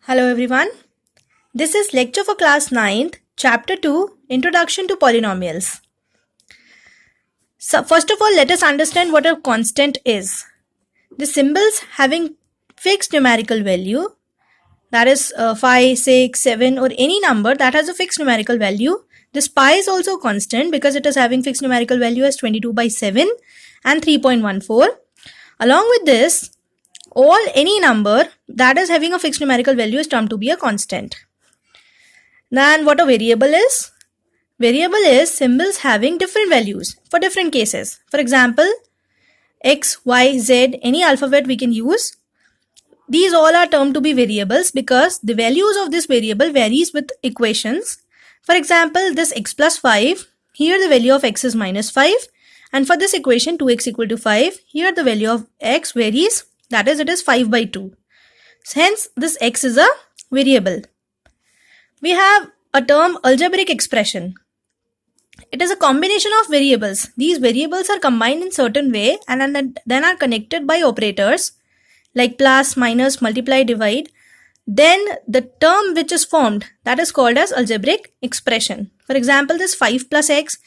Hello everyone. This is lecture for class 9th, chapter 2, Introduction to Polynomials. So first of all, let us understand what a constant is. The symbols having fixed numerical value, that is 5, 6, 7 or any number that has a fixed numerical value. This pi is also constant because it is having fixed numerical value as 22/7 and 3.14. Along with this, any number that is having a fixed numerical value is termed to be a constant. Then what a variable is? Variable is symbols having different values for different cases. For example, X, Y, Z, any alphabet we can use. These all are termed to be variables because the values of this variable varies with equations. For example, this x plus 5, here the value of x is minus 5. And for this equation 2x equal to 5, here the value of x varies. That is, it is 5/2. Hence, this x is a variable. We have a term algebraic expression. It is a combination of variables. These variables are combined in certain way and then are connected by operators like plus, minus, multiply, divide. Then the term which is formed, that is called as algebraic expression. For example, this 5 plus x,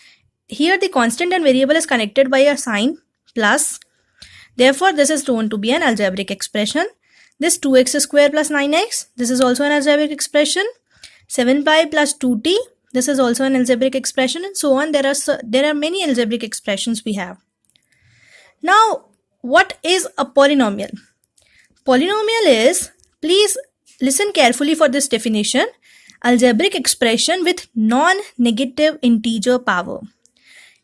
here the constant and variable is connected by a sign plus. Therefore, this is known to be an algebraic expression. This 2x square plus 9x, this is also an algebraic expression. 7pi plus 2t, this is also an algebraic expression, and so on. There are many algebraic expressions we have. Now, what is a polynomial? Polynomial is, please listen carefully for this definition, algebraic expression with non-negative integer power.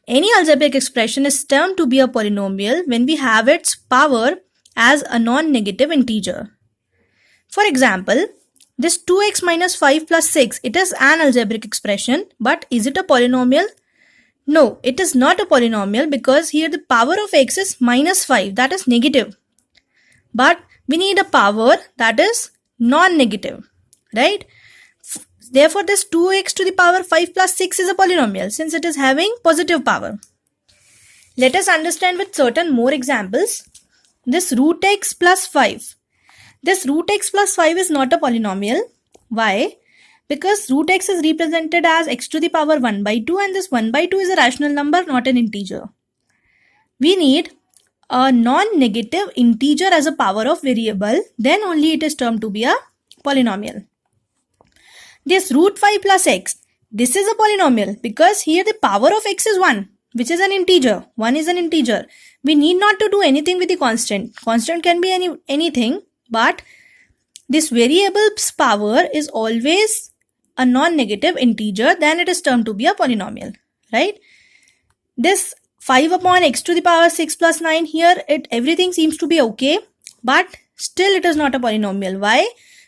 Any algebraic expression is termed to be a polynomial when we have its power as a non-negative integer. For example, this 2x minus 5 plus 6, it is an algebraic expression, but is it a polynomial? No, it is not a polynomial because here the power of x is minus 5, that is negative. But we need a power that is non-negative, right? Therefore, this 2x to the power 5 plus 6 is a polynomial since it is having positive power. Let us understand with certain more examples. This root x plus 5. This root x plus 5 is not a polynomial. Why? Because root x is represented as x to the power 1/2 and this 1/2 is a rational number, not an integer. We need a non-negative integer as a power of variable, then only it is termed to be a polynomial. This root 5 plus x, this is a polynomial because here the power of x is 1, which is an integer. 1 is an integer. We need not to do anything with the constant. Constant can be anything, but this variable's power is always a non-negative integer, then it is termed to be a polynomial, right? This 5 upon x to the power 6 plus 9, here everything seems to be okay, but still it is not a polynomial. Why?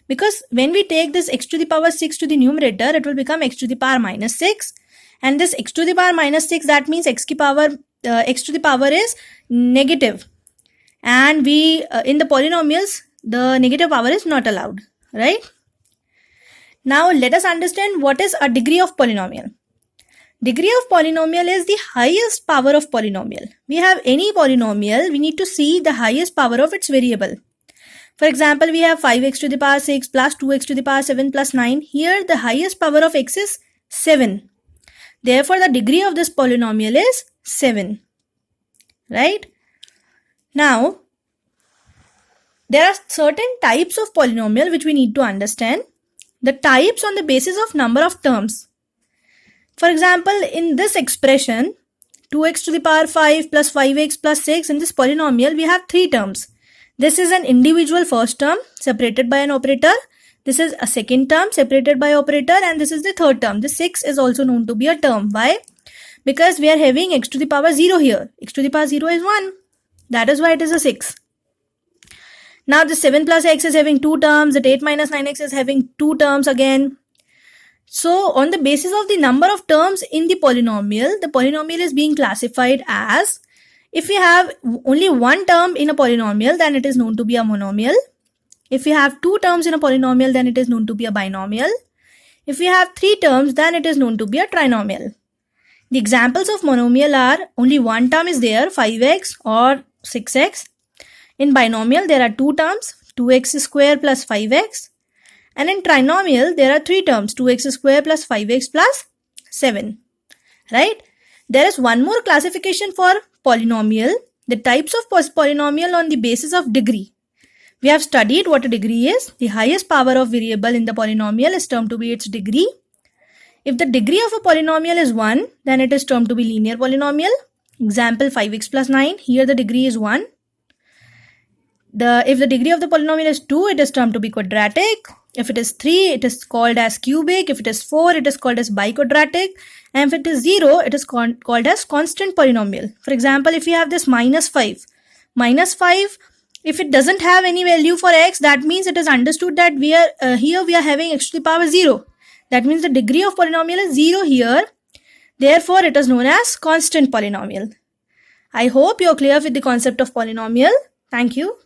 Because when we take this x to the power 6 to the numerator, it will become x to the power minus 6. And this x to the power minus 6, that means x to the power is negative. And we in the polynomials, the negative power is not allowed, right? Now let us understand what is a degree of polynomial. Degree of polynomial is the highest power of polynomial. We have any polynomial, we need to see the highest power of its variable. For example, we have 5x to the power 6 plus 2x to the power 7 plus 9. Here the highest power of x is 7. Therefore, the degree of this polynomial is 7. Right? Now, there are certain types of polynomial which we need to understand. The types on the basis of number of terms. For example, in this expression, 2x to the power 5 plus 5x plus 6, in this polynomial, we have 3 terms. This is an individual first term separated by an operator. This is a second term separated by operator, and this is the third term. The 6 is also known to be a term. Why? Because we are having x to the power 0 here. X to the power 0 is 1. That is why it is a 6. Now the 7 plus x is having 2 terms. The 8 minus 9x is having 2 terms again. So on the basis of the number of terms in the polynomial is being classified as, if we have only one term in a polynomial, then it is known to be a monomial. If we have 2 terms in a polynomial, then it is known to be a binomial. If we have 3 terms, then it is known to be a trinomial. The examples of monomial are only one term is there, 5x or 6x. In binomial, there are 2 terms, 2x square plus 5x. And in trinomial, there are three terms, 2x square plus 5x plus 7. Right? There is one more classification for polynomial, the types of polynomial on the basis of degree. We have studied what a degree is. The highest power of variable in the polynomial is termed to be its degree. If the degree of a polynomial is 1, then it is termed to be linear polynomial. Example 5x plus 9, here the degree is 1. If the degree of the polynomial is 2, it is termed to be quadratic. If it is 3, it is called as cubic. If it is 4, it is called as biquadratic. And if it is 0, it is called as constant polynomial. For example, if you have this minus 5, if it doesn't have any value for x, that means it is understood that here we are having x to the power 0. That means the degree of polynomial is 0 here. Therefore, it is known as constant polynomial. I hope you are clear with the concept of polynomial. Thank you.